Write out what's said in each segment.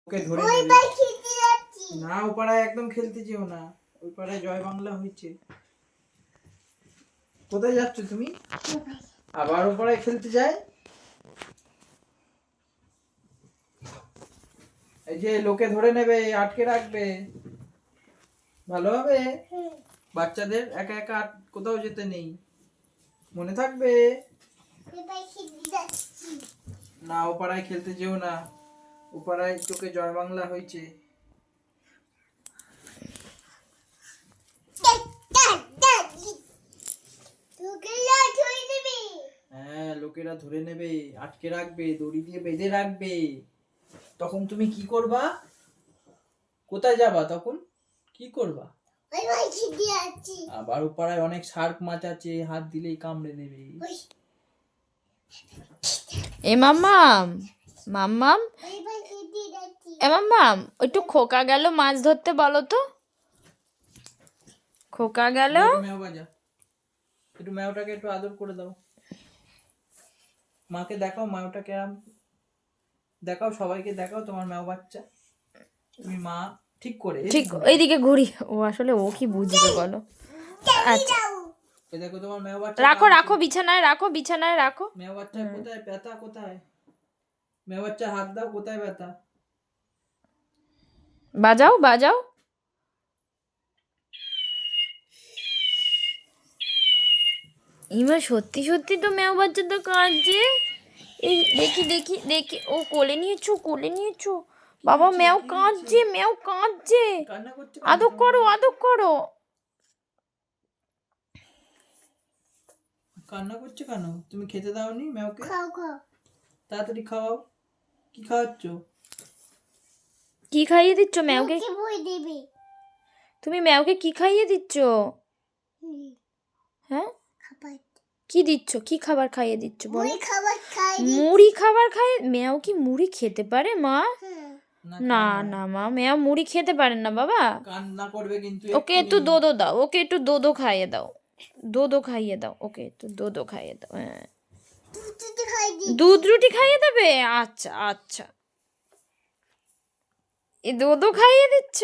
ওকে ধরে নেবে না, ও পাড়ায় একদম খেলতে যেও না, ওই পাড়ায় জয় বাংলা হয়েছে। কোথায় যাচ্ছ তুমি? আবার ও পাড়ায় খেলতে যায়। এই যে লোকে ধরে নেবে, আটকে রাখবে, ভালো হবে। বাচ্চাদের একা একা কোথাও যেতে নেই, মনে থাকবে। না, ও পাড়ায় খেলতে যেও না, ও পাড়ায় চোখে জয় বাংলা হয়েছে। হ্যাঁ, লোকেরা ধরে নেবে, আটকে রাখবে, দড়ি দিয়ে বেঁধে রাখবে। তখন তুমি কি করবা? কোথায় যাবা তখন? কি করবা? আবার পাড়ায় অনেক শার্ক মাছ আছে, হাত দিলেই কামড়ে দেবে। এ মাম্মাম, মাম্মাম, এ মাম্মাম, একটু খোকা গেল মাছ ধরতে, বলো তো। খোকা গেল। মেও বাজা, একটু মেওটাকে একটু আদর করে দাও। মাকে দেখাও মেওটা কেমন, দেখাও সবাইকে, দেখাও তোমার মেও বাচ্চা। তুমি মা ঠিক করে, ঠিক এইদিকে ঘুরি। ও আসলে ও কি বুঝবে বলো। আচ্ছা, এই দেখো তোমার মেও বাচ্চা। রাখো রাখো বিছানায়, রাখো বিছানায় রাখো। মেও বাচ্চা কোথায়? ব্যথা কোথায়? মেও বাচ্চা হাত দাও, কোথায় ব্যথা? বাজাও বাজাও। ইমা সত্যি সত্যি তো মেও বাচ্চা তো কাঁদছে। এই দেখি দেখি দেখি, ও কোলে নিয়েছো, কোলে নিয়েছো। বাবা মেও কাঁদছে, মেও কাঁদছে। কান্না করছে? আদর করো, আদর করো। কান্না করছে কেন? তুমি খেতে দাওনি মেওকে? তাড়াতাড়ি খাওয়াও। কি খাওয়াচ্ছ? কি খাইয়ে দিচ্ছ মেওকে? তুমি মেওকে কি খাইয়ে দিচ্ছ? হ্যাঁ, কি দিচ্ছ? কি খাবার খাইয়ে দিচ্ছ বলো? মুড়ি খাবার খাইয়ে? মেও কি মুড়ি খেতে পারে মা? না না মা, মেও মুড়ি খেতে পারে না বাবা। কান্না করবে কিন্তু। ওকে একটু দোদো দাও, ওকে একটু দোদো খাইয়ে দাও, দোদো খাইয়ে দাও, ওকে একটু দোদো খাইয়ে দাও। হ্যাঁ, দুধ রুটি খাইয়ে দেবে? আচ্ছা আচ্ছা, এই দোদো খাইয়ে দিচ্ছ?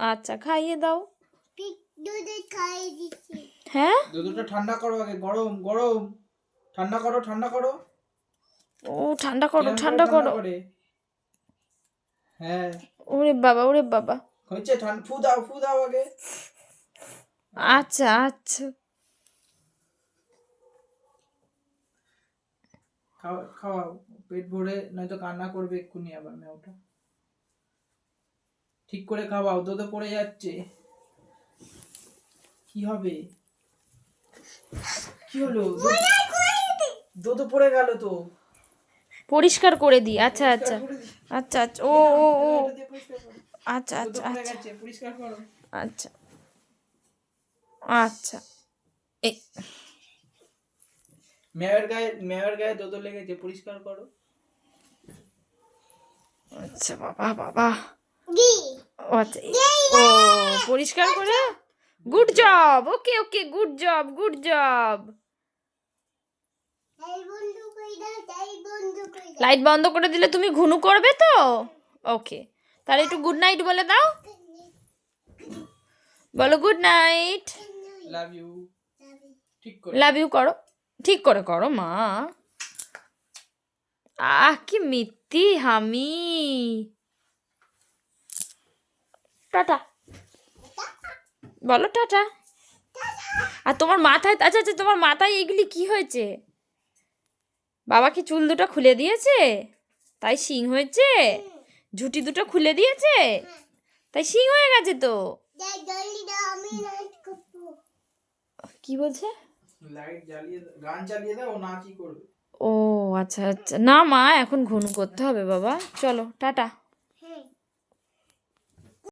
আচ্ছা খাইয়ে দাও। হ্যাঁ, দুধটা ঠান্ডা করো আগে, গরম গরম। ঠান্ডা করো, ঠান্ডা করো। ও ঠান্ডা করো, ঠান্ডা করো। হ্যাঁ, ওরে বাবা, ওরে বাবা। হচ্ছে ঠান্ডা। ফু দাও, ফু দাও আগে। আচ্ছা আচ্ছা, খাওয়া খাওয়াও পেট ভরে, নয়তো কান্না করবে এক্ষুনি আবার মেয়েটা। ঠিক করে খাওয়াও, দুধ পড়ে যাচ্ছে। কি হবে? কি হলো? দুধ পড়ে গেল তো। পরিষ্কার করে দিই। আচ্ছা আচ্ছা আচ্ছা আচ্ছা, ও ও ও আচ্ছা আচ্ছা আচ্ছা পরিষ্কার করো। আচ্ছা আচ্ছা। এই মেয়ের গায়ে দুধ লেগেছে, পরিষ্কার করো। আচ্ছা বাবা বাবা, আচ্ছা ও পরিষ্কার করে। Good job, okay okay, good job, good job. Light বন্ধ করে দিলে তুমি ঘুনু করবে তো? ওকে, তাহলে একটু গুড নাইট বলে দাও, বলো গুড নাইট। Love you. ঠিক করে লাভ ইউ করো, ঠিক করে করো মা। কি মিথ্যি হামি। টাটা বলো, টাটা। আর তোমার মাথায়, আচ্ছা আচ্ছা, তোমার মাথায় এগুলি কি হয়েছে? বাবা কি চুল দুটো খুলে দিয়েছে তাই শিং হয়েছে? ঝুটি দুটো খুলে দিয়েছে তাই শিং হয়ে গেছে তো? কি বলছে? লাইট জ্বালিয়ে, গান চালিয়ে দাও, নাচই করবে। ও আচ্ছা আচ্ছা, না মা এখন ঘুম করতে হবে বাবা, চলো টাটা।